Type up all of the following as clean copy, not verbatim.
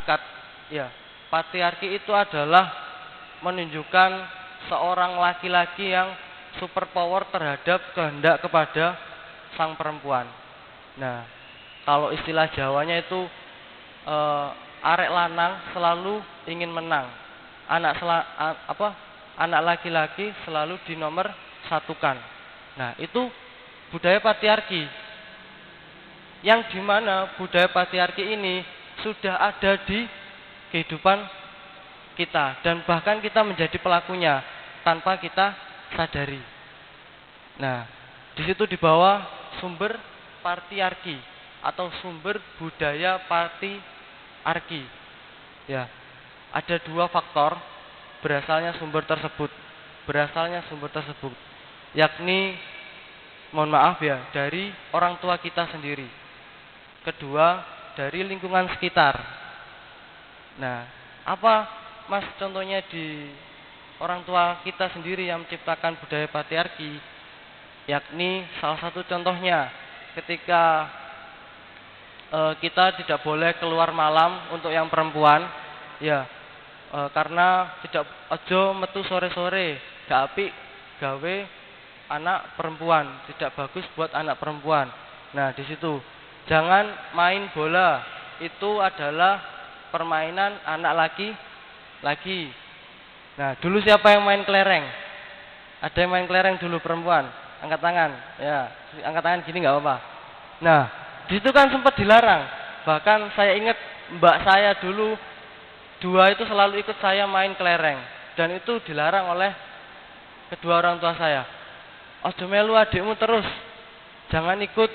singkat, ya, patriarki itu adalah menunjukkan seorang laki-laki yang super power terhadap kehendak kepada sang perempuan. Nah, kalau istilah Jawanya itu arek lanang selalu ingin menang. Anak laki-laki selalu dinomor satukan. Nah, itu budaya patriarki. Yang dimana budaya patriarki ini sudah ada di kehidupan kita dan bahkan kita menjadi pelakunya tanpa kita sadari. Nah, di situ di bawah sumber patriarki atau sumber budaya patriarki. Ya, ada dua faktor berasalnya sumber tersebut, yakni mohon maaf ya, dari orang tua kita sendiri. Kedua, dari lingkungan sekitar. Nah, apa Mas contohnya di orang tua kita sendiri yang menciptakan budaya patriarki? Yakni salah satu contohnya ketika kita tidak boleh keluar malam untuk yang perempuan, ya, karena tidak ojo metu sore-sore, gak apik gawe anak perempuan, tidak bagus buat anak perempuan. Nah, di situ jangan main bola, itu adalah permainan anak laki-laki. Nah, dulu siapa yang main kelereng? Ada yang main kelereng dulu perempuan? Angkat tangan, ya, angkat tangan gini nggak apa-apa. Nah, di situ kan sempat dilarang. Bahkan saya ingat mbak saya dulu dua itu selalu ikut saya main kelereng dan itu dilarang oleh kedua orang tua saya. Ojo melu adikmu terus, jangan ikut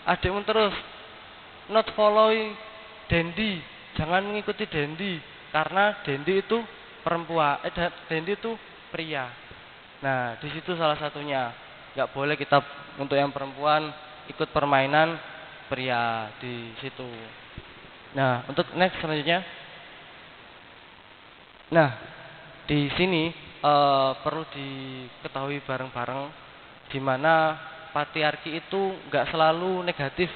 adikmu terus. Not follow Dendi, jangan mengikuti Dendi karena Dendi itu perempuan, Dendi itu pria. Nah, di situ salah satunya nggak boleh kita untuk yang perempuan ikut permainan pria di situ. Nah, untuk next selanjutnya. Nah, di sini perlu diketahui bareng-bareng di mana patriarki itu nggak selalu negatif.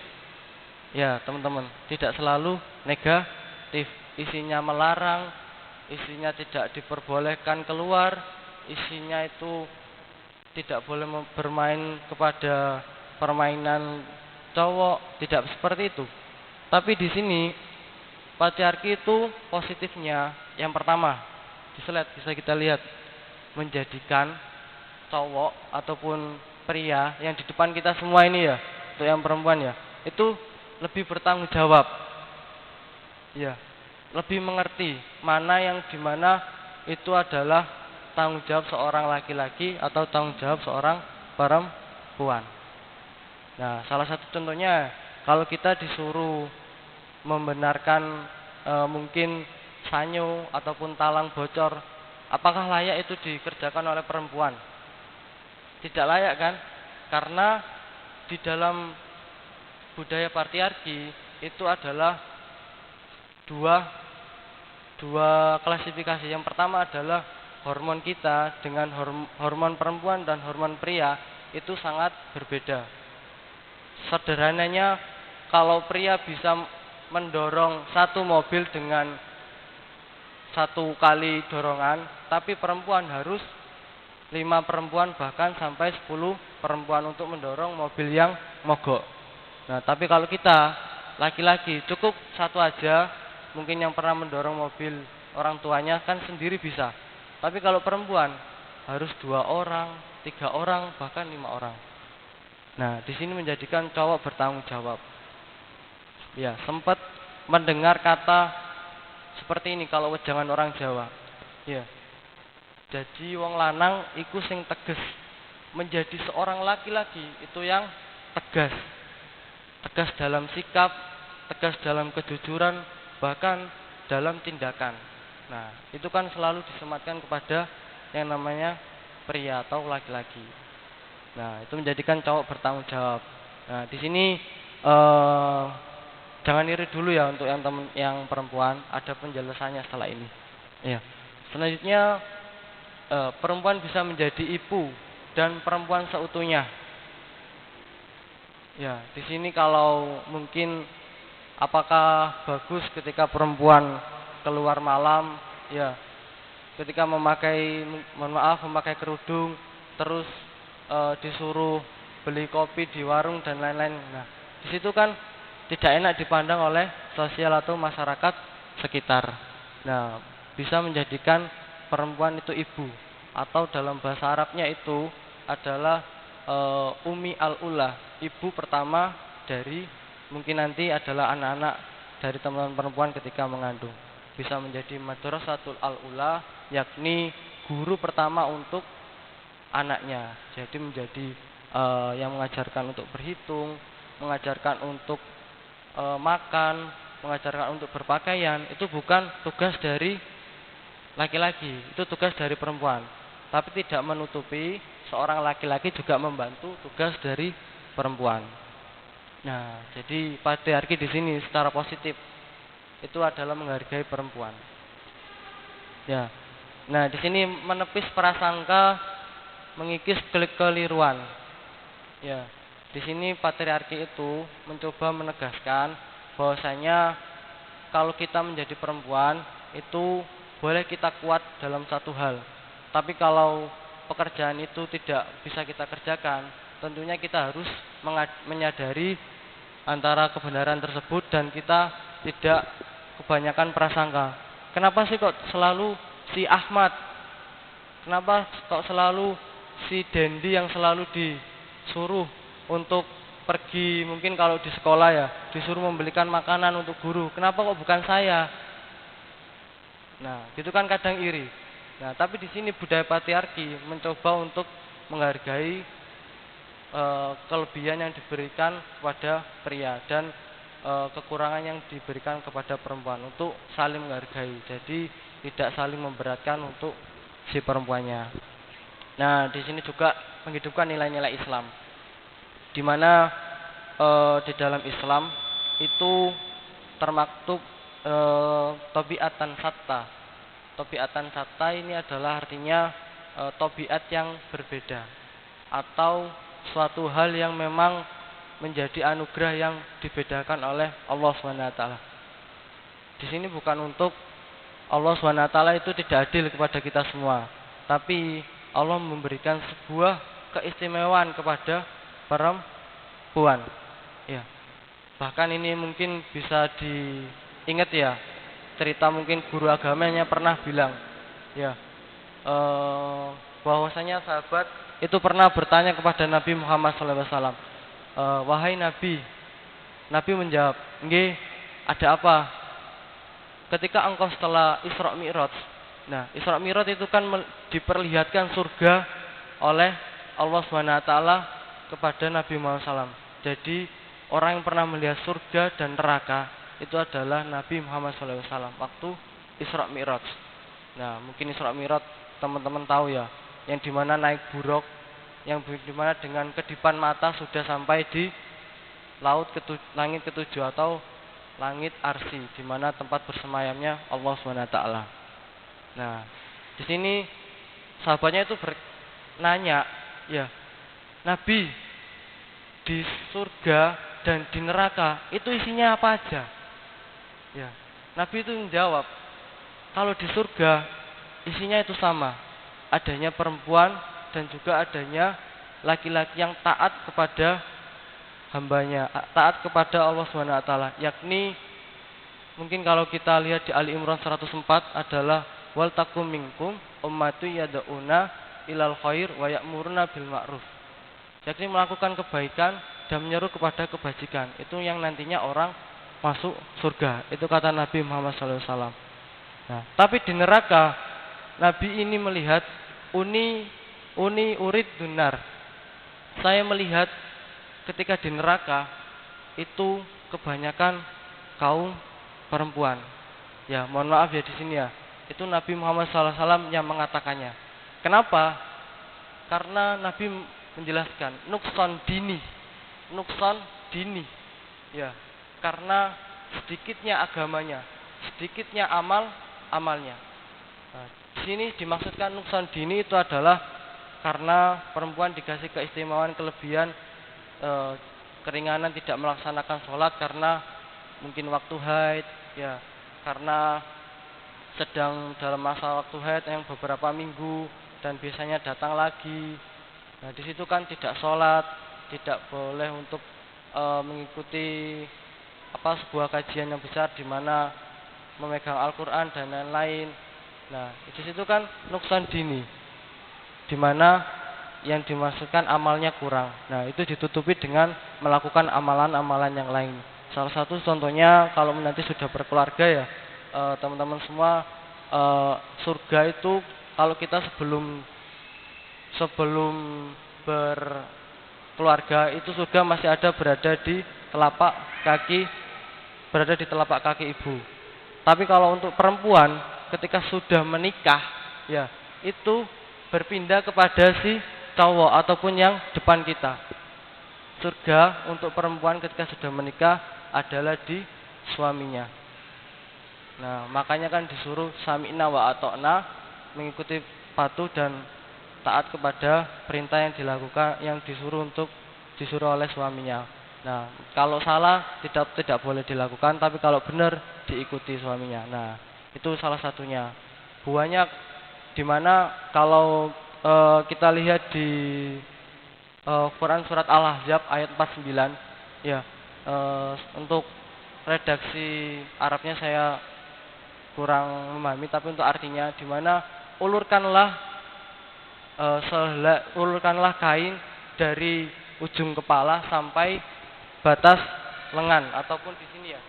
Ya, teman-teman, tidak selalu negatif. Isinya melarang, isinya tidak diperbolehkan keluar, isinya itu tidak boleh bermain kepada permainan cowok, tidak seperti itu. Tapi di sini patriarki itu positifnya yang pertama, di slide bisa kita lihat, menjadikan cowok ataupun pria yang di depan kita semua ini ya, untuk yang perempuan ya, itu lebih bertanggung jawab. Ya, lebih mengerti mana yang dimana itu adalah tanggung jawab seorang laki-laki atau tanggung jawab seorang perempuan. Nah, salah satu contohnya kalau kita disuruh membenarkan mungkin sanyo ataupun talang bocor, apakah layak itu dikerjakan oleh perempuan? Tidak layak kan? Karena di dalam budaya patriarki itu adalah dua klasifikasi. Yang pertama adalah hormon kita dengan hormon perempuan dan hormon pria itu sangat berbeda. Sederhananya, kalau pria bisa mendorong satu mobil dengan satu kali dorongan, tapi perempuan harus 5 perempuan bahkan sampai 10 perempuan untuk mendorong mobil yang mogok. Nah, tapi kalau kita laki-laki cukup satu aja, mungkin yang pernah mendorong mobil orang tuanya kan sendiri bisa. Tapi kalau perempuan harus 2 orang, 3 orang, bahkan 5 orang. Nah, di sini menjadikan cowok bertanggung jawab. Ya, sempat mendengar kata seperti ini kalau wejangan orang Jawa. Ya. Jadi wong lanang iku sing tegas. Menjadi seorang laki-laki itu yang tegas. Tegas dalam sikap, tegas dalam kejujuran, bahkan dalam tindakan. Nah, itu kan selalu disematkan kepada yang namanya pria atau laki-laki. Nah, itu menjadikan cowok bertanggung jawab. Nah, di sini jangan iri dulu ya untuk yang teman yang perempuan, ada penjelasannya setelah ini. Ya. Selanjutnya perempuan bisa menjadi ibu dan perempuan seutuhnya. Ya, di sini kalau mungkin apakah bagus ketika perempuan keluar malam, ya ketika memakai, mohon maaf, memakai kerudung, terus disuruh beli kopi di warung dan lain-lain. Nah, di situ kan tidak enak dipandang oleh sosial atau masyarakat sekitar. Nah, bisa menjadikan perempuan itu ibu, atau dalam bahasa Arabnya itu adalah Umi al-Ula, ibu pertama dari, mungkin nanti adalah anak-anak dari teman-teman perempuan ketika mengandung. Bisa menjadi madrasatul al-Ula, yakni guru pertama untuk anaknya. Jadi menjadi yang mengajarkan untuk berhitung, mengajarkan untuk makan, mengajarkan untuk berpakaian. Itu bukan tugas dari laki-laki, itu tugas dari perempuan. Tapi tidak menutupi seorang laki-laki juga membantu tugas dari perempuan. Nah, jadi patriarki di sini secara positif itu adalah menghargai perempuan. Ya. Nah, di sini menepis prasangka, mengikis kekeliruan. Ya. Di sini patriarki itu mencoba menegaskan bahwasanya kalau kita menjadi perempuan itu boleh kita kuat dalam satu hal. Tapi kalau pekerjaan itu tidak bisa kita kerjakan, tentunya kita harus menyadari antara kebenaran tersebut dan kita tidak kebanyakan prasangka. Kenapa sih kok selalu si Ahmad? Kenapa kok selalu si Dendi yang selalu disuruh untuk pergi, mungkin kalau di sekolah ya, disuruh membelikan makanan untuk guru. Kenapa kok bukan saya? Nah, itu kan kadang iri. Nah, tapi di sini budaya patriarki mencoba untuk menghargai kelebihan yang diberikan kepada pria dan kekurangan yang diberikan kepada perempuan, untuk saling menghargai. Jadi tidak saling memberatkan untuk si perempuannya. Nah, di sini juga menghidupkan nilai-nilai Islam, di mana di dalam Islam itu termaktub tobiatan satta. Tobiatan satta ini adalah artinya tobiat yang berbeda, atau suatu hal yang memang menjadi anugerah yang dibedakan oleh Allah SWT. Di sini bukan untuk Allah SWT itu tidak adil kepada kita semua, tapi Allah memberikan sebuah keistimewaan kepada perempuan. Ya. Bahkan ini mungkin bisa diingat ya, cerita mungkin guru agamanya pernah bilang, ya, bahwasanya sahabat itu pernah bertanya kepada Nabi Muhammad SAW, wahai Nabi. Nabi menjawab, nggih, ada apa? Ketika engkau setelah Isra Mi'raj. Nah, Isra Mi'raj itu kan diperlihatkan surga oleh Allah SWT kepada Nabi Muhammad SAW. Jadi orang yang pernah melihat surga dan neraka itu adalah Nabi Muhammad SAW waktu Isra Mi'raj. Nah, mungkin Isra Mi'raj teman-teman tahu ya, yang dimana naik buruk, yang dimana dengan kedipan mata sudah sampai di langit ketujuh atau langit arsy, dimana tempat bersemayamnya Allah SWT. Nah, di sini sahabatnya itu nanya, ya Nabi, di surga dan di neraka itu isinya apa aja? Ya, Nabi itu menjawab, kalau di surga isinya itu sama, adanya perempuan dan juga adanya laki-laki yang taat kepada hambanya, taat kepada Allah SWT. Yakni mungkin kalau kita lihat di Ali Imran 104 adalah wal takum minkum ummatu yad'una ilal khair wa ya'muruna bil ma'ruf. Yakni melakukan kebaikan dan menyeru kepada kebajikan. Itu yang nantinya orang masuk surga. Itu kata Nabi Muhammad SAW. Nah, tapi di neraka Nabi ini melihat uni urid dunar. Saya melihat ketika di neraka itu kebanyakan kaum perempuan. Ya, mohon maaf ya di sini ya. Itu Nabi Muhammad SAW yang mengatakannya. Kenapa? Karena Nabi menjelaskan nukson dini. Ya, karena sedikitnya agamanya, sedikitnya amalnya. Nah, di sini dimaksudkan nukson dini itu adalah karena perempuan dikasih keistimewaan, kelebihan, keringanan tidak melaksanakan sholat karena mungkin waktu haid, ya, karena sedang dalam masa waktu haid yang beberapa minggu dan biasanya datang lagi. Nah, di situ kan tidak sholat, tidak boleh untuk mengikuti sebuah kajian yang besar di mana memegang Al-Qur'an dan lain-lain. Nah, di situ kan nuksan dini, di mana yang dimaksudkan amalnya kurang. Nah, itu ditutupi dengan melakukan amalan-amalan yang lain. Salah satu contohnya kalau nanti sudah berkeluarga ya, teman-teman semua, surga itu kalau kita sebelum berkeluarga itu surga masih ada berada di telapak kaki ibu. Tapi kalau untuk perempuan ketika sudah menikah ya itu berpindah kepada si cowok ataupun yang depan kita. Surga untuk perempuan ketika sudah menikah adalah di suaminya. Nah, makanya kan disuruh sami'na wa ata'na, mengikuti patuh dan taat kepada perintah yang dilakukan, yang disuruh oleh suaminya. Nah, kalau salah tidak boleh dilakukan, tapi kalau benar diikuti suaminya. Nah, itu salah satunya. Buahnya di mana kalau kita lihat di Quran surat Al-Ahzab ayat 49 ya, untuk redaksi Arabnya saya kurang memahami, tapi untuk artinya di mana ulurkanlah kain dari ujung kepala sampai batas lengan ataupun di sini ya,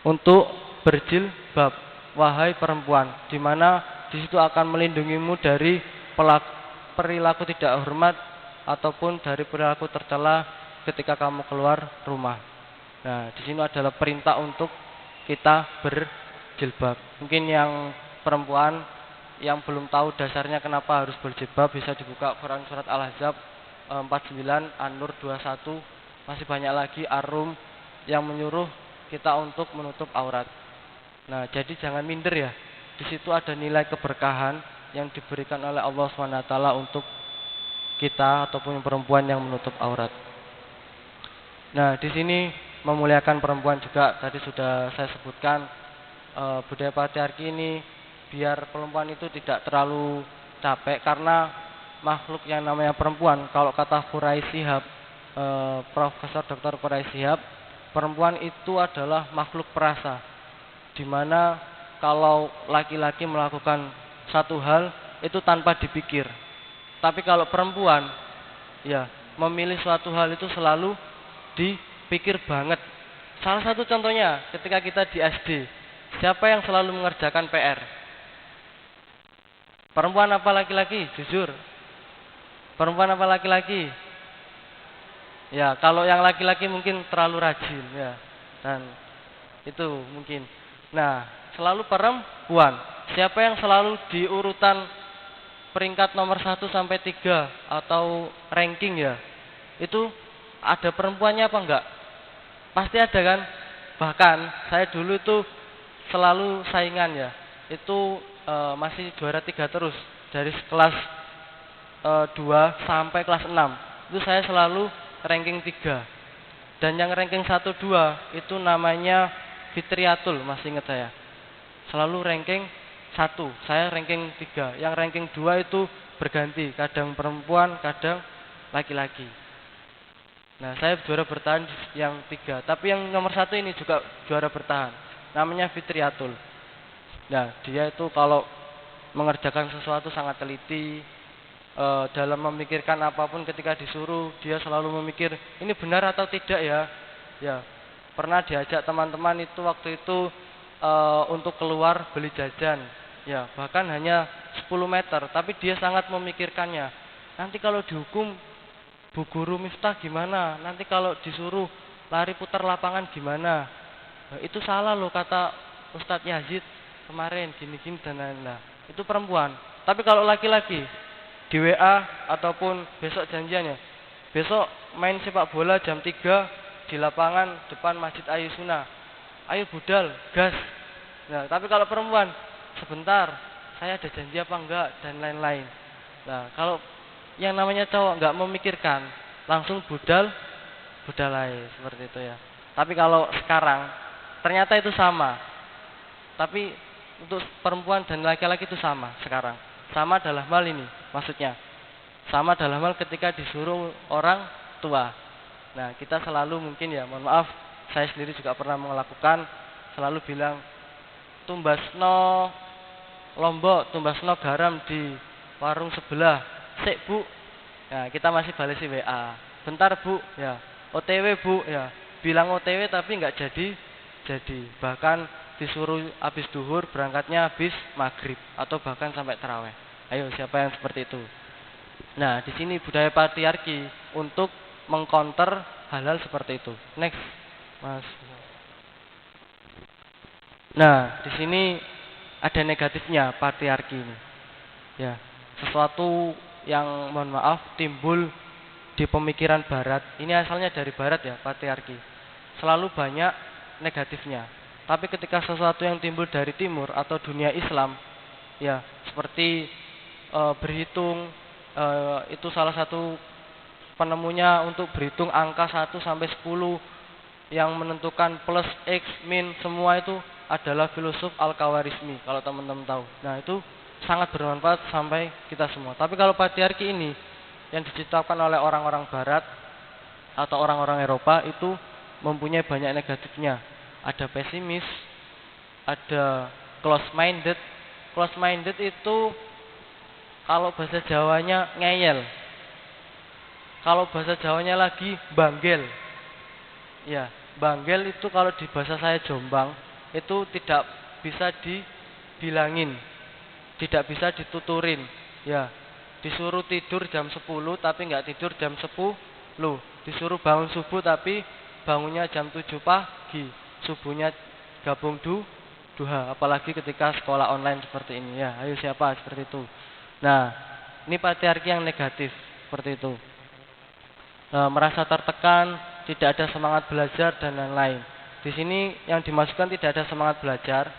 untuk berjilbab wahai perempuan, di mana di situ akan melindungimu dari perilaku tidak hormat ataupun dari perilaku tercela ketika kamu keluar rumah. Nah, di sini adalah perintah untuk kita berjilbab. Mungkin yang perempuan yang belum tahu dasarnya kenapa harus berjilbab bisa dibuka Quran surat Al-Ahzab 49, An-Nur 21, masih banyak lagi Ar-Rum yang menyuruh kita untuk menutup aurat. Nah, jadi jangan minder ya. Di situ ada nilai keberkahan yang diberikan oleh Allah SWT untuk kita ataupun perempuan yang menutup aurat. Nah, di sini memuliakan perempuan juga tadi sudah saya sebutkan, budaya patriarki ini biar perempuan itu tidak terlalu capek, karena makhluk yang namanya perempuan, kalau kata Quraish Shihab, Profesor Dr. Quraish Shihab, perempuan itu adalah makhluk perasa, di mana kalau laki-laki melakukan satu hal itu tanpa dipikir, tapi kalau perempuan ya memilih suatu hal itu selalu dipikir banget. Salah satu contohnya ketika kita di SD, siapa yang selalu mengerjakan PR? Perempuan apa laki-laki? Jujur. Perempuan apa laki-laki? Ya, kalau yang laki-laki mungkin terlalu rajin ya. Dan itu mungkin. Nah, selalu perempuan. Siapa yang selalu di urutan peringkat nomor 1 sampai 3 atau ranking ya? Itu ada perempuannya apa enggak? Pasti ada kan? Bahkan saya dulu itu selalu saingan ya. Itu masih juara 3 terus dari kelas 2 sampai kelas 6. Itu saya selalu ranking 3. Dan yang ranking 1 2 itu namanya Fitriatul, masih ingat saya. Selalu ranking 1, saya ranking 3. Yang ranking 2 itu berganti, kadang perempuan, kadang laki-laki. Nah, saya juara bertahan yang 3. Tapi yang nomor 1 ini juga juara bertahan. Namanya Fitriatul. Nah, dia itu kalau mengerjakan sesuatu sangat teliti, dalam memikirkan apapun ketika disuruh, dia selalu memikir, ini benar atau tidak ya. Ya, pernah diajak teman-teman itu waktu itu untuk keluar beli jajan. Ya, bahkan hanya 10 meter, tapi dia sangat memikirkannya. Nanti kalau dihukum Bu Guru Miftah gimana? Nanti kalau disuruh lari putar lapangan gimana? Nah, itu salah loh kata Ustadz Yazid kemarin gini-gini dan lain-lain. Itu perempuan. Tapi kalau laki-laki di WA ataupun besok janjiannya, besok main sepak bola jam 3 di lapangan depan Masjid Ayu Sunnah. Ayo budal, gas. Nah, tapi kalau perempuan, sebentar, saya ada janji apa enggak dan lain-lain. Nah, kalau yang namanya cowok enggak memikirkan, langsung budalai seperti itu ya. Tapi kalau sekarang ternyata itu sama. Tapi untuk perempuan dan laki-laki itu sama sekarang. Sama dalam hal ini, maksudnya. Sama dalam hal ketika disuruh orang tua. Nah, kita selalu mungkin ya, mohon maaf, saya sendiri juga pernah melakukan, selalu bilang, tumbasno lombok, tumbasno garam di warung sebelah. Sik bu, ya kita masih balesi WA. Bentar bu, ya OTW bu, ya bilang OTW tapi nggak jadi. Bahkan disuruh habis duhur, berangkatnya habis maghrib atau bahkan sampai terawih. Ayo siapa yang seperti itu? Nah di sini budaya patriarki untuk mengcounter hal-hal seperti itu. Next, Mas. Nah di sini ada negatifnya patriarki ini. Ya, sesuatu yang mohon maaf timbul di pemikiran barat. Ini asalnya dari barat ya, patriarki. Selalu banyak negatifnya. Tapi ketika sesuatu yang timbul dari timur atau dunia Islam, ya seperti berhitung, itu salah satu penemunya untuk berhitung angka 1 sampai 10 yang menentukan plus X, min, semua itu adalah filosof Al-Khawarizmi kalau teman-teman tahu. Nah itu sangat bermanfaat sampai kita semua. Tapi kalau patriarki ini yang diciptakan oleh orang-orang barat atau orang-orang Eropa itu mempunyai banyak negatifnya. Ada pesimis, ada close minded. Close minded itu kalau bahasa Jawanya ngeyel. Kalau bahasa Jawanya lagi banggel. Ya, banggel itu kalau di bahasa saya Jombang itu tidak bisa dibilangin, tidak bisa dituturin. Ya, disuruh tidur jam 10 tapi nggak tidur jam 10. Disuruh bangun subuh tapi bangunnya jam 7 pagi. Subuhnya gabung duha, apalagi ketika sekolah online seperti ini ya. Ayo siapa seperti itu. Nah, ini patriarki yang negatif seperti itu. Merasa tertekan, tidak ada semangat belajar dan lain-lain. Di sini yang dimasukkan tidak ada semangat belajar.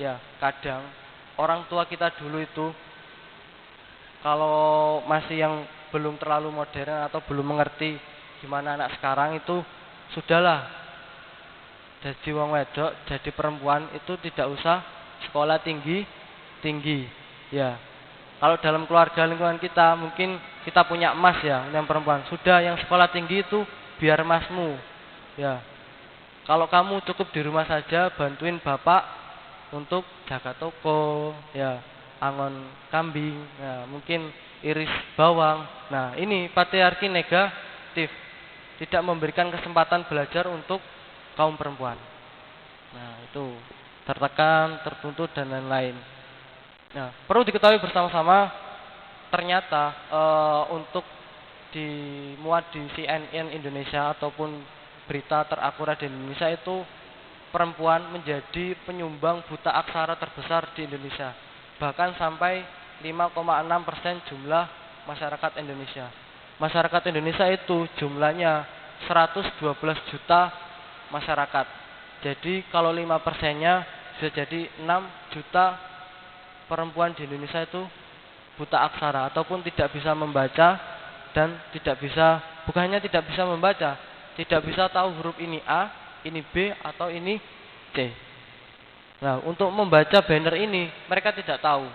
Ya, kadang orang tua kita dulu itu kalau masih yang belum terlalu modern atau belum mengerti gimana anak sekarang itu sudahlah. Jadi wong wedok, jadi perempuan itu tidak usah sekolah tinggi. Ya. Kalau dalam keluarga lingkungan kita mungkin kita punya emas ya, yang perempuan. Sudah yang sekolah tinggi itu biar masmu. Ya. Kalau kamu cukup di rumah saja bantuin bapak untuk jaga toko, ya, angon kambing, ya, mungkin iris bawang. Nah, ini patriarki negatif. Tidak memberikan kesempatan belajar untuk kaum perempuan. Nah, itu tertekan, tertuntut dan lain-lain. Nah, perlu diketahui bersama-sama ternyata untuk dimuat di CNN Indonesia ataupun berita terakurat di Indonesia itu perempuan menjadi penyumbang buta aksara terbesar di Indonesia. Bahkan sampai 5,6% jumlah masyarakat Indonesia. Masyarakat Indonesia itu jumlahnya 112 juta masyarakat. Jadi kalau 5%-nya bisa jadi 6 juta perempuan di Indonesia itu buta aksara ataupun tidak bisa membaca dan tidak bisa, bukannya tidak bisa membaca, tidak bisa tahu huruf ini A, ini B atau ini C. Nah, untuk membaca banner ini mereka tidak tahu.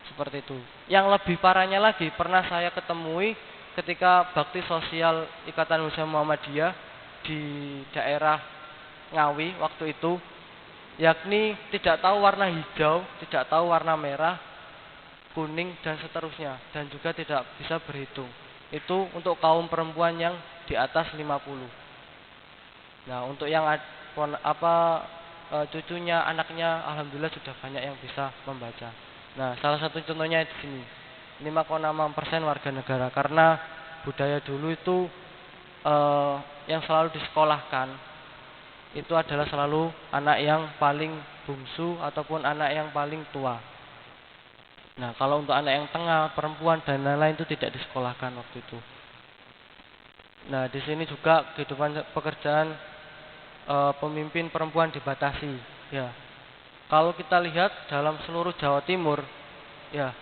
Seperti itu. Yang lebih parahnya lagi pernah saya ketemui ketika bakti sosial Ikatan Indonesia Muhammadiyah di daerah Ngawi waktu itu, yakni tidak tahu warna hijau, tidak tahu warna merah, kuning dan seterusnya, dan juga tidak bisa berhitung. Itu untuk kaum perempuan yang di atas 50. Nah, untuk yang cucunya, anaknya, alhamdulillah sudah banyak yang bisa membaca. Nah, salah satu contohnya di sini 5,6% warga negara, karena budaya dulu itu yang selalu disekolahkan itu adalah selalu anak yang paling bungsu ataupun anak yang paling tua. Nah, kalau untuk anak yang tengah, perempuan dan lain-lain itu tidak disekolahkan waktu itu. Nah, di sini juga kehidupan pekerjaan pemimpin perempuan dibatasi. Ya, kalau kita lihat dalam seluruh Jawa Timur, ya,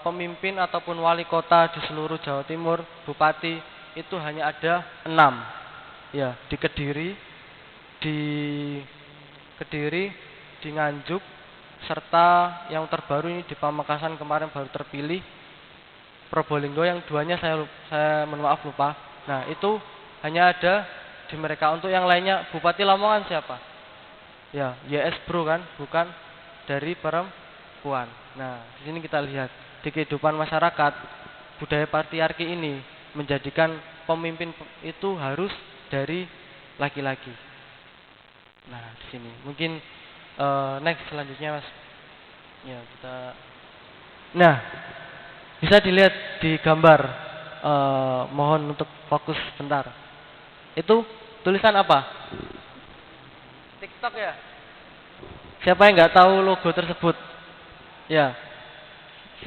pemimpin ataupun wali kota di seluruh Jawa Timur, bupati itu hanya ada 6. Ya, di Kediri, di di Nganjuk, serta yang terbaru ini di Pamekasan kemarin baru terpilih, Probolinggo yang duanya saya mohon maaf lupa. Nah, itu hanya ada di mereka. Untuk yang lainnya, Bupati Lamongan siapa? Ya, YS Bro kan, bukan dari perempuan. Nah, di sini kita lihat di kehidupan masyarakat, budaya patriarki ini menjadikan pemimpin itu harus dari laki-laki. Nah, di sini mungkin next selanjutnya Mas. Ya, kita. Nah, bisa dilihat di gambar. Mohon untuk fokus bentar. Itu tulisan apa? TikTok ya. Siapa yang nggak tahu logo tersebut? Ya,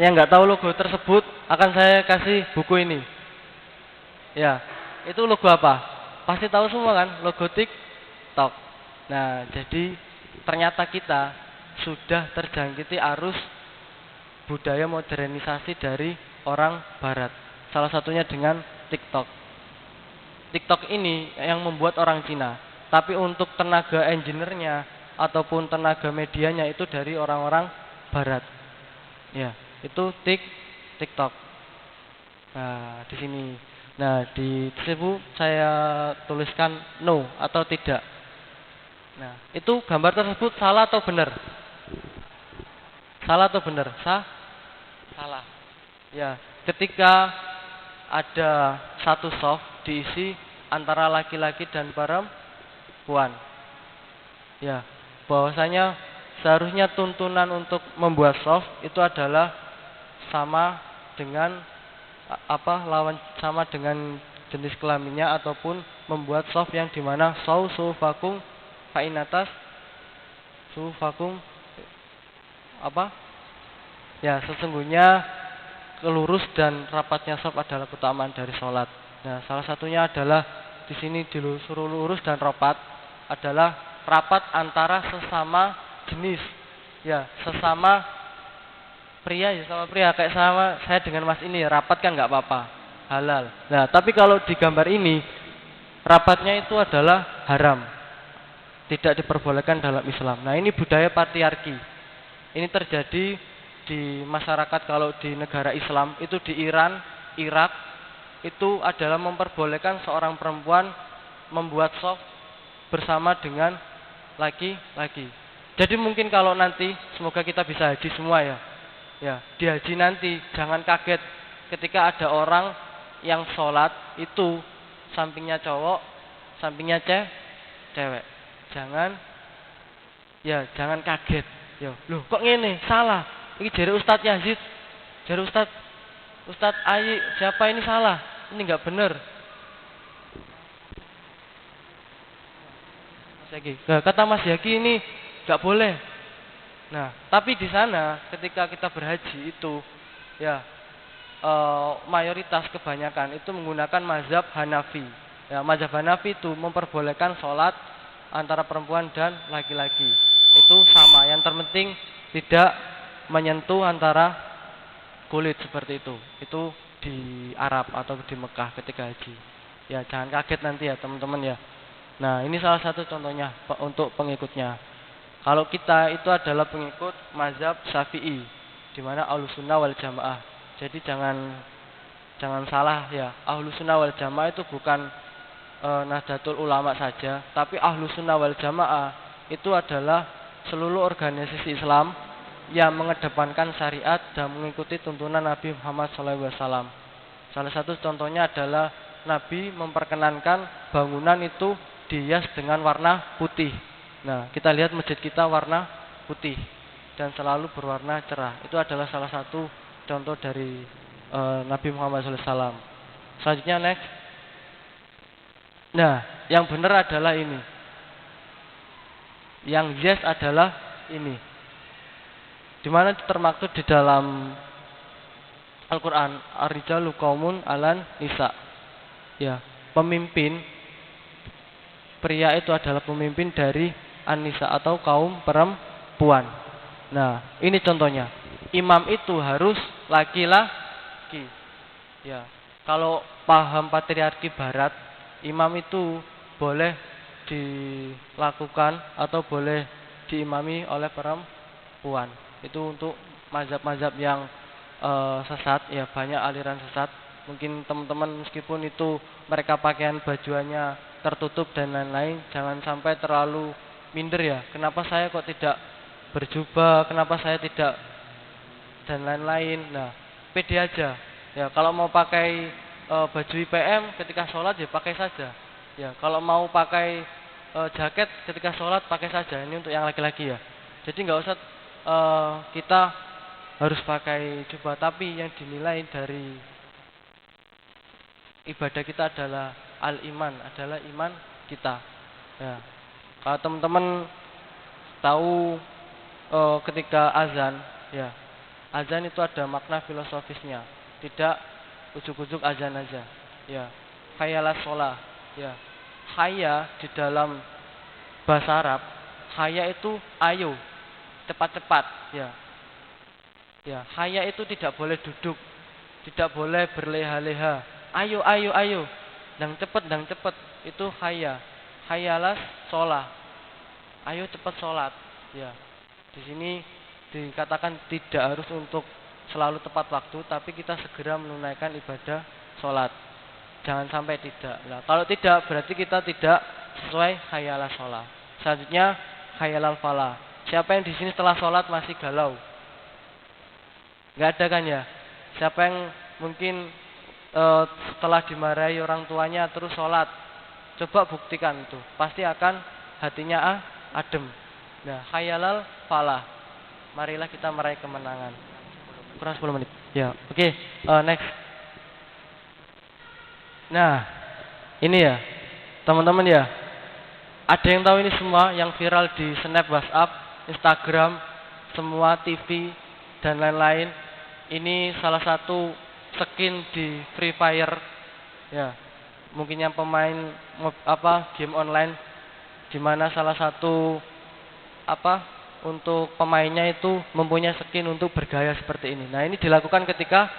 yang nggak tahu logo tersebut akan saya kasih buku ini. Ya, itu logo apa? Pasti tahu semua kan? Logo TikTok. Nah, jadi ternyata kita sudah terjangkiti arus budaya modernisasi dari orang Barat. Salah satunya dengan TikTok. TikTok ini yang membuat orang Cina, tapi untuk tenaga engineer-nya ataupun tenaga medianya itu dari orang-orang Barat. Ya, itu TikTok. Nah, di sini. Nah, di situ saya tuliskan no atau tidak. Nah, itu gambar tersebut salah atau benar? Salah atau benar? Salah. Ya, ketika ada satu soft diisi antara laki-laki dan perempuan. Ya, bahwasanya seharusnya tuntunan untuk membuat soft itu adalah sama dengan sama dengan jenis kelaminnya ataupun membuat soft yang dimana sufakum fainatas sufakum ya, sesungguhnya lurus dan rapatnya soft adalah keutamaan dari sholat. Nah, salah satunya adalah di sini disuruh lurus dan rapat adalah rapat antara sesama jenis. Ya, sesama pria ya sama pria, kayak sama saya dengan Mas ini rapat kan nggak apa-apa, halal. Nah, tapi kalau di gambar ini rapatnya itu adalah haram, tidak diperbolehkan dalam Islam. Nah, ini budaya patriarki. Ini terjadi di masyarakat. Kalau di negara Islam itu di Iran, Irak itu adalah memperbolehkan seorang perempuan membuat soft bersama dengan laki-laki. Jadi mungkin kalau nanti semoga kita bisa haji semua ya. Ya, di haji nanti jangan kaget ketika ada orang yang sholat itu sampingnya cowok, sampingnya cewek. Jangan kaget. Yo, loh kok ngene? Salah. Ini jari Ustadz Yazid, jari Ustadz Ayi, siapa ini salah? Ini nggak benar. Kata Mas Yaki ini nggak boleh. Nah, tapi di sana ketika kita berhaji itu, ya mayoritas kebanyakan itu menggunakan mazhab Hanafi. Ya, mazhab Hanafi itu memperbolehkan sholat antara perempuan dan laki-laki. Itu sama. Yang terpenting tidak menyentuh antara kulit seperti itu. Itu di Arab atau di Mekah ketika haji. Ya, jangan kaget nanti ya teman-teman ya. Nah, ini salah satu contohnya untuk pengikutnya. Kalau kita itu adalah pengikut mazhab Syafi'i, di mana Ahlussunnah wal Jamaah. Jadi jangan salah ya. Ahlussunnah wal Jamaah itu bukan Nahdlatul Ulama saja, tapi Ahlussunnah wal Jamaah itu adalah seluruh organisasi Islam yang mengedepankan syariat dan mengikuti tuntunan Nabi Muhammad SAW. Salah satu contohnya adalah Nabi memperkenankan bangunan itu dihias dengan warna putih. Nah, kita lihat masjid kita warna putih dan selalu berwarna cerah. Itu adalah salah satu contoh dari Nabi Muhammad SAW. Selanjutnya next. Nah, yang benar adalah ini. Yang yes adalah ini. Di mana termaktub di dalam Al-Qur'an, ar-rijalu qaumun 'alan nisa. Ya, pemimpin pria itu adalah pemimpin dari an-nisa atau kaum perempuan. Nah, ini contohnya. Imam itu harus laki-laki. Ya, kalau paham patriarki barat, imam itu boleh dilakukan atau boleh diimami oleh perempuan. Itu untuk mazhab-mazhab yang sesat, ya banyak aliran sesat. Mungkin teman-teman meskipun itu mereka pakaian bajuannya tertutup dan lain-lain, jangan sampai terlalu minder ya. Kenapa saya kok tidak berjubah? Kenapa saya tidak dan lain-lain? Nah, pede aja. Ya, kalau mau pakai baju IPM ketika sholat ya pakai saja. Ya, kalau mau pakai jaket ketika sholat pakai saja. Ini untuk yang laki-laki ya. Jadi nggak usah kita harus pakai jubah, tapi yang dinilai dari ibadah kita adalah al-iman, adalah iman kita. Ya. Kalau teman-teman tahu ketika azan, ya azan itu ada makna filosofisnya, tidak ujuk-ujuk azan aja. Ya, hayalah sholah. Ya, haya di dalam bahasa Arab, haya itu ayo, cepat-cepat. Ya, ya, haya itu tidak boleh duduk, tidak boleh berleha-leha. Ayo, ayo, ayo, dang cepet, itu haya. Hayalah sholah. Ayo cepat sholat. Ya, di sini dikatakan tidak harus untuk selalu tepat waktu, tapi kita segera menunaikan ibadah sholat. Jangan sampai tidak. Nah, kalau tidak berarti kita tidak sesuai hayalah sholat. Selanjutnya hayalal falah. Siapa yang di sini setelah sholat masih galau? Nggak ada kan ya? Siapa yang mungkin setelah dimarahi orang tuanya terus sholat? Coba buktikan itu. Pasti akan hatinya adem. Nah, hayalal falah. Marilah kita meraih kemenangan. Kurang 10 menit. Ya, oke. Next. Nah, ini ya, teman-teman ya. Ada yang tahu ini semua yang viral di Snap, WhatsApp, Instagram, semua TV dan lain-lain. Ini salah satu skin di Free Fire. Ya, mungkin yang pemain game online, di mana salah satu untuk pemainnya itu mempunyai skin untuk bergaya seperti ini. Nah, ini dilakukan ketika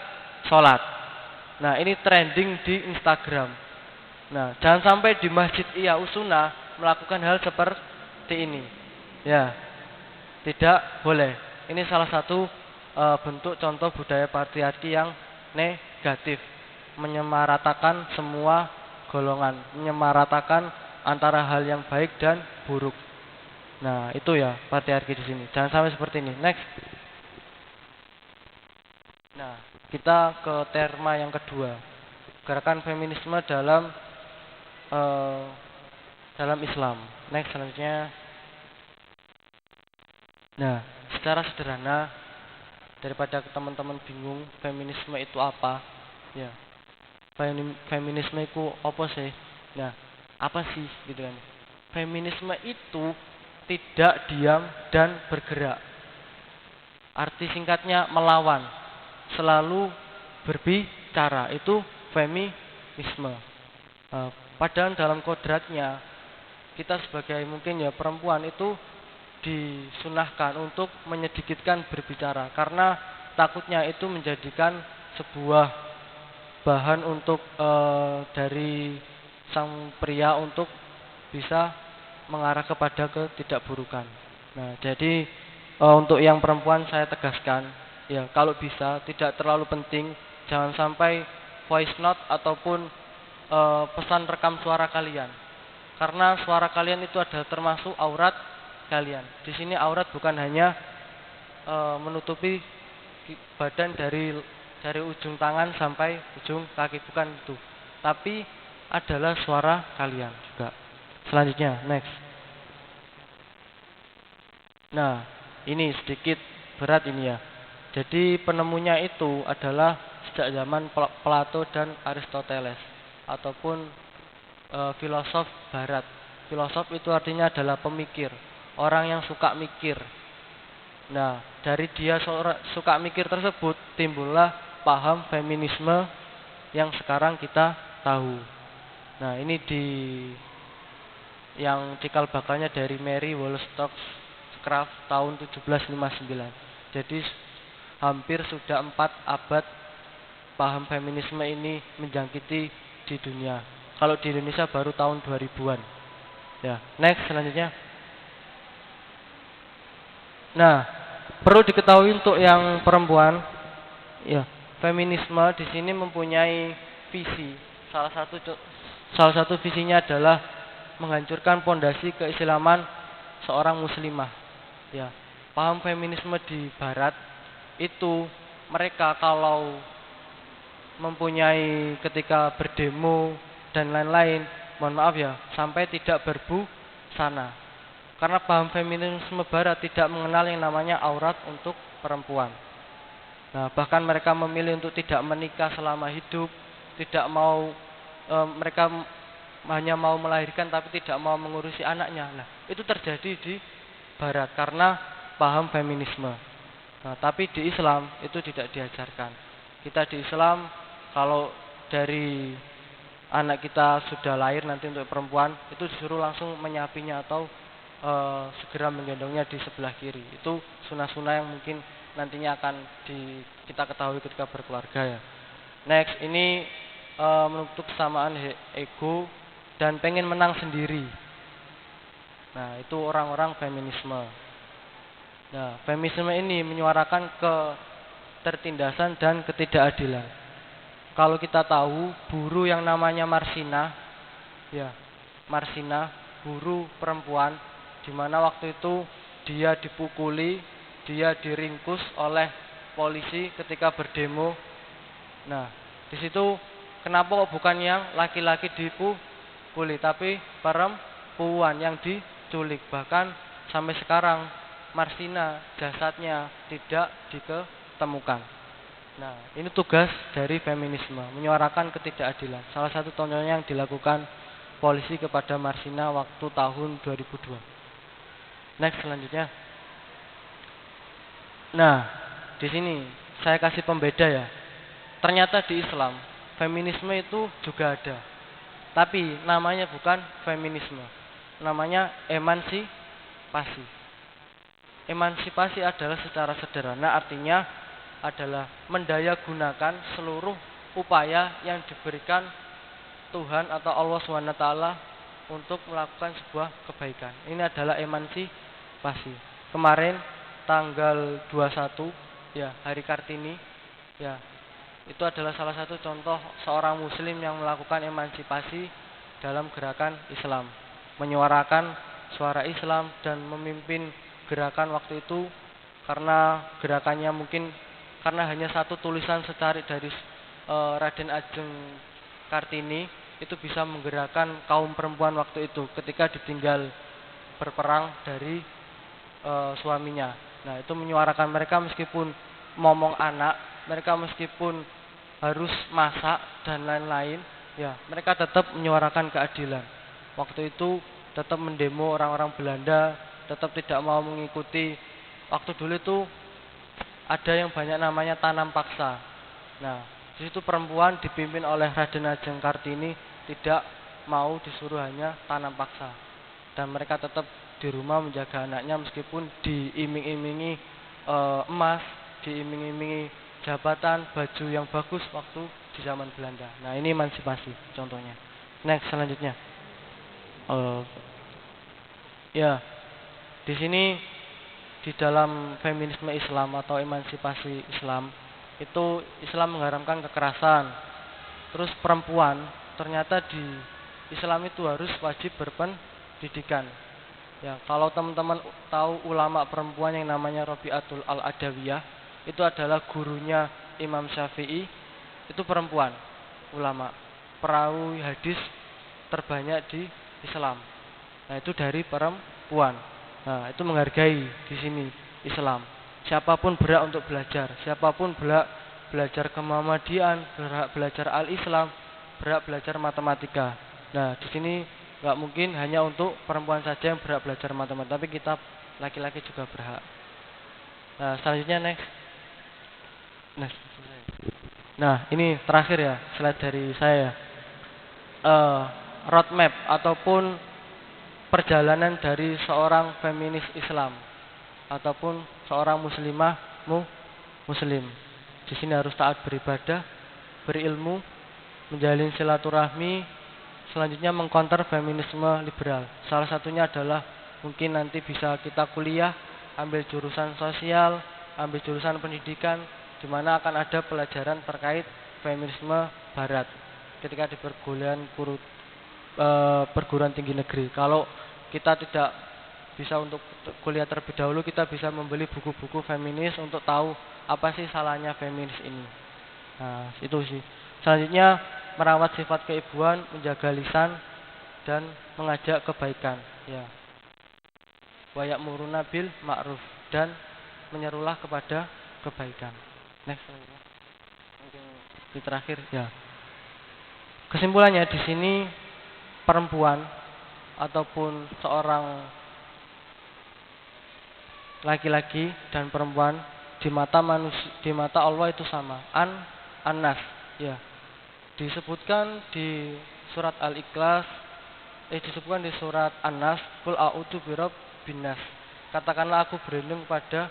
sholat. Nah, ini trending di Instagram. Nah, jangan sampai di Masjid Ihya Usuna melakukan hal seperti ini. Ya, tidak boleh. Ini salah satu bentuk contoh budaya patriarki yang negatif, menyamaratakan semua golongan, menyamaratakan antara hal yang baik dan buruk. Nah, itu ya patriarki di sini. Jangan sampai seperti ini. Next. Nah, kita ke terma yang kedua. Gerakan feminisme dalam Islam. Next selanjutnya. Nah, secara sederhana daripada teman-teman bingung feminisme itu apa? Ya. Feminisme itu apa sih? Nah, apa sih gitu kan? Feminisme itu tidak diam dan bergerak. Arti singkatnya melawan, selalu berbicara, itu feminisme. Padahal dalam kodratnya kita sebagai mungkin ya perempuan itu disunahkan untuk menyedikitkan berbicara, karena takutnya itu menjadikan sebuah bahan untuk dari sang pria untuk bisa mengarah kepada ketidakburukan. Nah, jadi untuk yang perempuan saya tegaskan, ya kalau bisa tidak terlalu penting, jangan sampai voice note ataupun pesan rekam suara kalian. Karena suara kalian itu adalah termasuk aurat kalian. Di sini aurat bukan hanya menutupi badan dari ujung tangan sampai ujung kaki, bukan itu. Tapi adalah suara kalian juga. Selanjutnya, next. Nah, ini sedikit berat ini ya. Jadi penemunya itu adalah sejak zaman Plato dan Aristoteles, ataupun filosof barat. Filosof itu artinya adalah pemikir, orang yang suka mikir. Nah, dari dia suka mikir tersebut timbullah paham feminisme yang sekarang kita tahu. Nah, ini yang cikal bakalnya dari Mary Wollstonecraft tahun 1759. Jadi hampir sudah 4 abad paham feminisme ini menjangkiti di dunia. Kalau di Indonesia baru tahun 2000-an. Ya, next selanjutnya. Nah, perlu diketahui untuk yang perempuan, ya, feminisme di sini mempunyai visi. Salah satu visinya adalah menghancurkan pondasi keislaman seorang muslimah. Ya, paham feminisme di barat itu mereka kalau mempunyai ketika berdemo dan lain-lain, mohon maaf ya, sampai tidak berbusana. Karena paham feminisme barat tidak mengenal yang namanya aurat untuk perempuan. Nah, bahkan mereka memilih untuk tidak menikah selama hidup, tidak mau mereka hanya mau melahirkan tapi tidak mau mengurusi anaknya. Nah, itu terjadi di barat karena paham feminisme. Nah, tapi di Islam itu tidak diajarkan. Kita di Islam kalau dari anak kita sudah lahir nanti untuk perempuan itu disuruh langsung menyapinya atau segera menggendongnya di sebelah kiri. Itu sunah-sunah yang mungkin nantinya akan kita ketahui ketika berkeluarga ya. Next, ini menutup kesamaan ego dan pengen menang sendiri. Nah, itu orang-orang feminisme. Nah, feminisme ini menyuarakan ketertindasan dan ketidakadilan. Kalau kita tahu buruh yang namanya Marsina, ya, Marsina, buruh perempuan, di mana waktu itu dia dipukuli, dia diringkus oleh polisi ketika berdemo. Nah, di situ kenapa kok bukan yang laki-laki dipukuli, tapi perempuan yang diculik. Bahkan sampai sekarang Marsina jasadnya tidak diketemukan. Nah, ini tugas dari feminisme, menyuarakan ketidakadilan. Salah satu contohnya yang dilakukan polisi kepada Marsina waktu tahun 2002. Next, selanjutnya. Nah, di sini saya kasih pembeda ya. Ternyata di Islam feminisme itu juga ada. Tapi namanya bukan feminisme. Namanya emansipasi. Emansipasi adalah secara sederhana artinya adalah mendayagunakan seluruh upaya yang diberikan Tuhan atau Allah SWT untuk melakukan sebuah kebaikan. Ini adalah emansipasi. Kemarin tanggal 21 ya, Hari Kartini ya, itu adalah salah satu contoh seorang muslim yang melakukan emansipasi dalam gerakan Islam, menyuarakan suara Islam dan memimpin gerakan waktu itu. Karena gerakannya mungkin karena hanya satu tulisan secari dari Raden Ajeng Kartini itu bisa menggerakkan kaum perempuan waktu itu ketika ditinggal berperang dari suaminya. Nah, itu menyuarakan mereka meskipun momong anak, mereka meskipun harus masak dan lain-lain, ya, mereka tetap menyuarakan keadilan. Waktu itu tetap mendemo orang-orang Belanda, tetap tidak mau mengikuti. Waktu dulu itu ada yang banyak namanya tanam paksa. Nah, di situ perempuan dipimpin oleh Raden Ajeng Kartini tidak mau disuruh hanya tanam paksa. Dan mereka tetap di rumah menjaga anaknya meskipun diiming-imingi emas, diiming-imingi jabatan, baju yang bagus waktu di zaman Belanda. Nah, ini emansipasi contohnya. Next, selanjutnya. Ya, di sini di dalam feminisme Islam atau emansipasi Islam itu Islam mengharamkan kekerasan. Terus perempuan ternyata di Islam itu harus wajib berpendidikan. Ya, kalau teman-teman tahu ulama perempuan yang namanya Robi'atul Al-Adawiyah, itu adalah gurunya Imam Syafi'i, itu perempuan, ulama, perawi hadis terbanyak di Islam. Nah, itu dari perempuan. Nah, itu menghargai di sini Islam. Siapapun berhak untuk belajar, siapapun berhak belajar ke Muhammadiyah, berhak belajar Al-Islam, berhak belajar matematika. Nah, di sini nggak mungkin hanya untuk perempuan saja yang berhak belajar matematika, tapi kita laki-laki juga berhak. Nah, selanjutnya next. Nah, ini terakhir ya, slide dari saya. Roadmap ataupun perjalanan dari seorang feminis Islam ataupun seorang muslimah muslim. Di sini harus taat beribadah, berilmu, menjalin silaturahmi, selanjutnya mengkonter feminisme liberal. Salah satunya adalah mungkin nanti bisa kita kuliah ambil jurusan sosial, ambil jurusan pendidikan, di mana akan ada pelajaran terkait feminisme barat ketika di perguruan tinggi negeri. Kalau kita tidak bisa untuk kuliah terlebih dahulu, kita bisa membeli buku-buku feminis untuk tahu apa sih salahnya feminis ini. Nah, itu sih. Selanjutnya, merawat sifat keibuan, menjaga lisan dan mengajak kebaikan, ya. Wa ya'muruna bil ma'ruf, dan menyerulah kepada kebaikan. Next. Mungkin di terakhir, ya. Kesimpulannya di sini, perempuan ataupun seorang laki-laki dan perempuan di mata manusia, di mata Allah itu sama. An-Nas, ya. Disebutkan di surat Al-Ikhlas, disebutkan di surat An-Nas, qul a'udzu birabbin nas. Katakanlah aku berlindung pada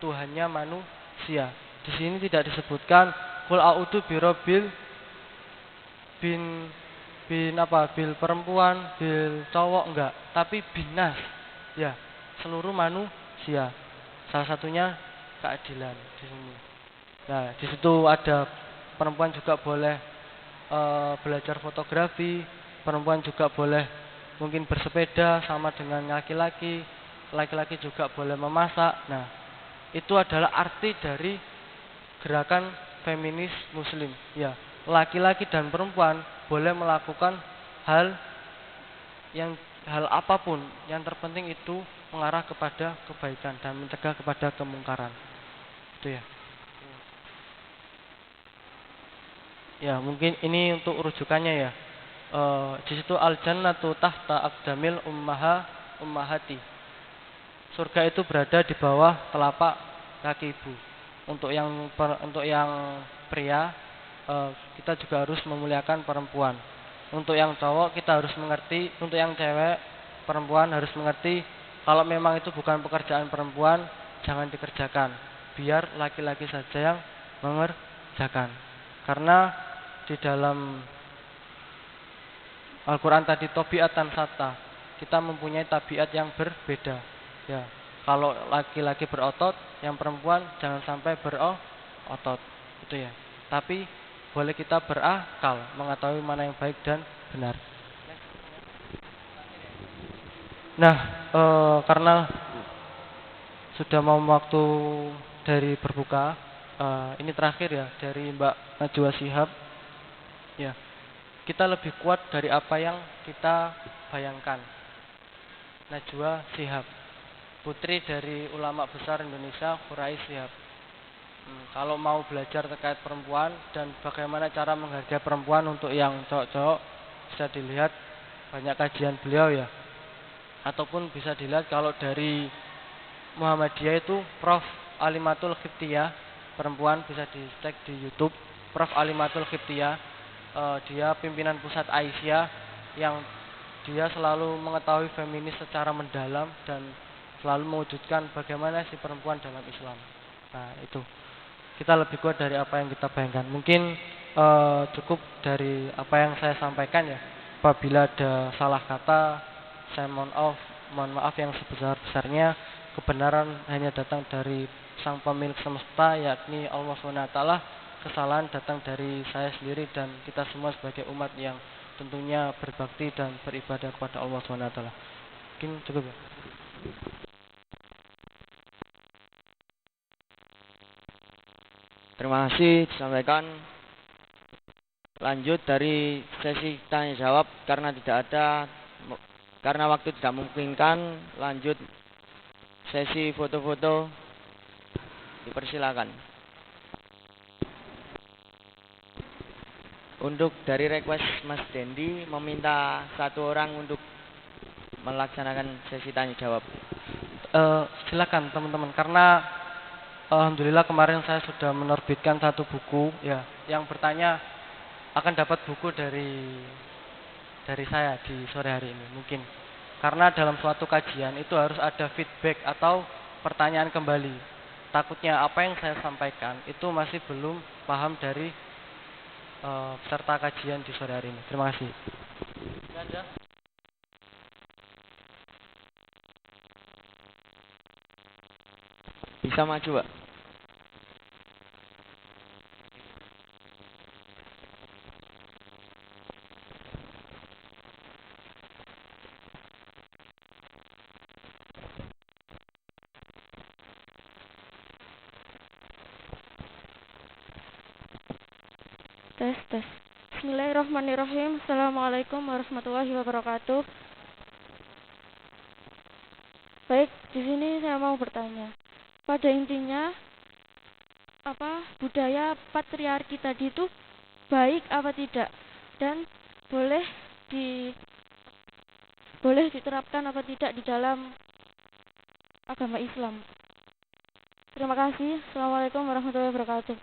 Tuhannya manusia. Di sini tidak disebutkan qul a'udzu birabbil bil perempuan, bil cowok, enggak, tapi binas, ya, seluruh manusia. Salah satunya keadilan di sini. Nah, di situ ada perempuan juga boleh belajar fotografi, perempuan juga boleh mungkin bersepeda sama dengan laki-laki, laki-laki juga boleh memasak. Nah, itu adalah arti dari gerakan feminis muslim, ya. Laki-laki dan perempuan boleh melakukan hal apapun, yang terpenting itu mengarah kepada kebaikan dan mencegah kepada kemungkaran. Itu ya. Ya, mungkin ini untuk rujukannya ya. Di situ al-jannatu tahta aqdamil ummahati. Surga itu berada di bawah telapak kaki ibu. Untuk yang pria, kita juga harus memuliakan perempuan. Untuk yang cowok kita harus mengerti, untuk yang cewek, perempuan harus mengerti kalau memang itu bukan pekerjaan perempuan, jangan dikerjakan. Biar laki-laki saja yang mengerjakan. Karena di dalam Al-Quran tadi tabiatan sata, kita mempunyai tabiat yang berbeda. Ya, kalau laki-laki berotot, yang perempuan jangan sampai berotot, itu ya. Tapi boleh kita berakal, mengetahui mana yang baik dan benar. Nah, karena sudah mau waktu dari berbuka, ini terakhir ya dari Mbak Najwa Shihab. Ya, kita lebih kuat dari apa yang kita bayangkan. Najwa Shihab, putri dari ulama besar Indonesia Quraish Shihab. Kalau mau belajar terkait perempuan dan bagaimana cara menghargai perempuan untuk yang cowok-cowok, bisa dilihat banyak kajian beliau ya. Ataupun bisa dilihat kalau dari Muhammadiyah itu Prof. Alimatul Khiptiyah, perempuan, bisa dicek di YouTube. Prof. Alimatul Khiptiyah, dia pimpinan pusat Aisyah, yang dia selalu mengetahui feminis secara mendalam dan selalu mewujudkan bagaimana si perempuan dalam Islam. Nah, itu kita lebih kuat dari apa yang kita bayangkan. Mungkin cukup dari apa yang saya sampaikan ya. Apabila ada salah kata, saya mohon maaf yang sebesar-besarnya. Kebenaran hanya datang dari Sang Pemilik semesta, yakni Allah SWT. Kesalahan datang dari saya sendiri dan kita semua sebagai umat yang tentunya berbakti dan beribadah kepada Allah SWT. Mungkin cukup ya. Terima kasih disampaikan. Lanjut dari sesi tanya jawab, karena waktu tidak memungkinkan, lanjut sesi foto-foto, dipersilakan. Untuk dari request Mas Dendi meminta satu orang untuk melaksanakan sesi tanya jawab. Silakan teman-teman, karena alhamdulillah kemarin saya sudah menerbitkan satu buku ya, yang bertanya akan dapat buku dari saya di sore hari ini. Mungkin karena dalam suatu kajian itu harus ada feedback atau pertanyaan kembali. Takutnya apa yang saya sampaikan itu masih belum paham dari peserta kajian di sore hari ini. Terima kasih. Ada? Bisa maju, Pak. Tes, tes. Bismillahirrahmanirrahim. Assalamualaikum warahmatullahi wabarakatuh. Baik, di sini saya mau bertanya. Pada intinya, budaya patriarki tadi itu baik apa tidak? Dan boleh diterapkan apa tidak di dalam agama Islam? Terima kasih. Assalamualaikum warahmatullahi wabarakatuh.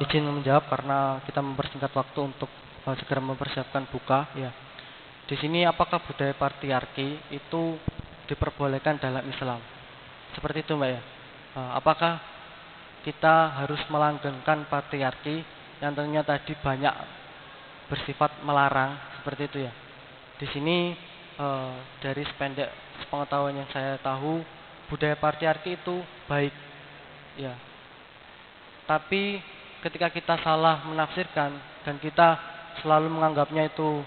Izin menjawab karena kita mempersingkat waktu untuk segera mempersiapkan buka. Ya, di sini apakah budaya patriarki itu diperbolehkan dalam Islam? Seperti itu, Mbak ya. Apakah kita harus melanggengkan patriarki yang tentunya tadi banyak bersifat melarang seperti itu ya? Di sini dari sependek pengetahuan yang saya tahu, budaya patriarki itu baik, ya. Tapi ketika kita salah menafsirkan dan kita selalu menganggapnya itu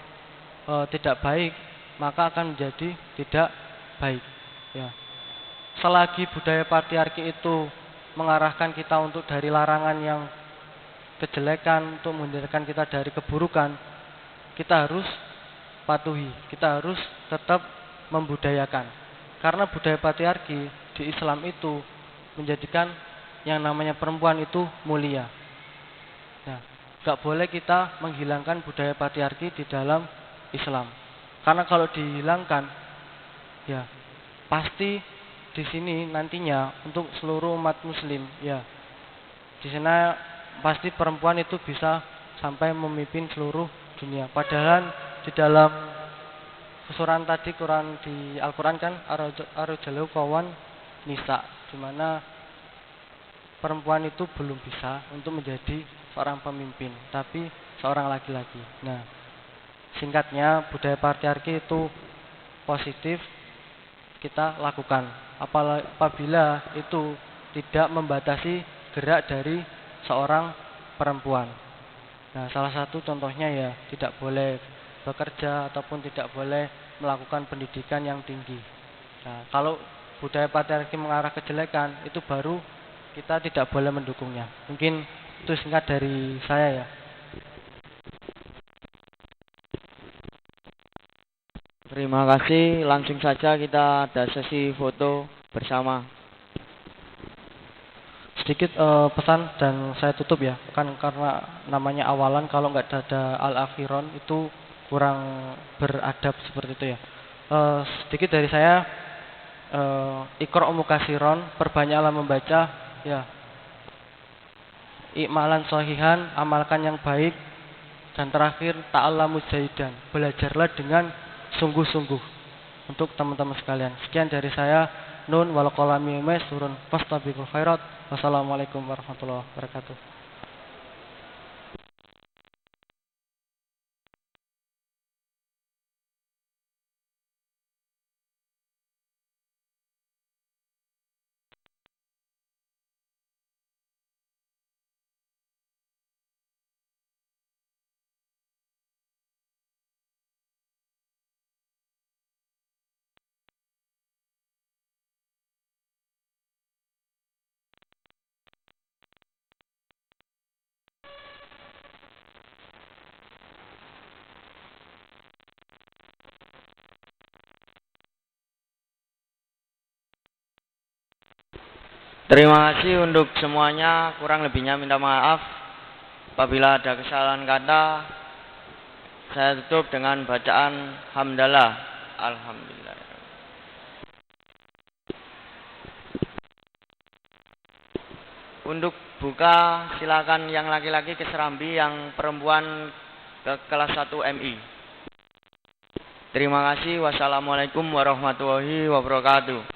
tidak baik, maka akan menjadi tidak baik. Ya. Selagi budaya patriarki itu mengarahkan kita untuk dari larangan yang kejelekan, untuk menghindarkan kita dari keburukan, kita harus patuhi, kita harus tetap membudayakan. Karena budaya patriarki di Islam itu menjadikan yang namanya perempuan itu mulia. Nah, gak boleh kita menghilangkan budaya patriarki di dalam Islam. Karena kalau dihilangkan, ya pasti di sini nantinya untuk seluruh umat Muslim, ya di sana pasti perempuan itu bisa sampai memimpin seluruh dunia. Padahal di dalam susuran tadi Quran di Al-Quran kan ar-rijalu qawwam nisa, di mana perempuan itu belum bisa untuk menjadi seorang pemimpin, tapi seorang laki-laki. Nah, singkatnya budaya patriarki itu positif kita lakukan apabila itu tidak membatasi gerak dari seorang perempuan. Nah, salah satu contohnya ya tidak boleh bekerja ataupun tidak boleh melakukan pendidikan yang tinggi. Nah, kalau budaya patriarki mengarah kejelekan itu baru kita tidak boleh mendukungnya. Mungkin itu singkat dari saya ya. Terima kasih. Langsung saja kita ada sesi foto bersama. Sedikit pesan dan saya tutup ya. Kan karena namanya awalan, kalau nggak ada al-akhiron itu kurang beradab seperti itu ya. Sedikit dari saya, Iqra' mukasiron, perbanyaklah membaca ya. Ikmalan sohihan, amalkan yang baik. Dan terakhir, ta'allamu jahidan, belajarlah dengan sungguh-sungguh. Untuk teman-teman sekalian, sekian dari saya. Nun wal qalami surun fastabiqul khairat. Wassalamualaikum warahmatullahi wabarakatuh. Terima kasih untuk semuanya. Kurang lebihnya minta maaf. Apabila ada kesalahan kata, saya tutup dengan bacaan hamdalah. Alhamdulillah. Untuk buka silakan yang laki-laki ke Serambi, yang perempuan ke kelas 1 MI. Terima kasih. Wassalamualaikum warahmatullahi wabarakatuh.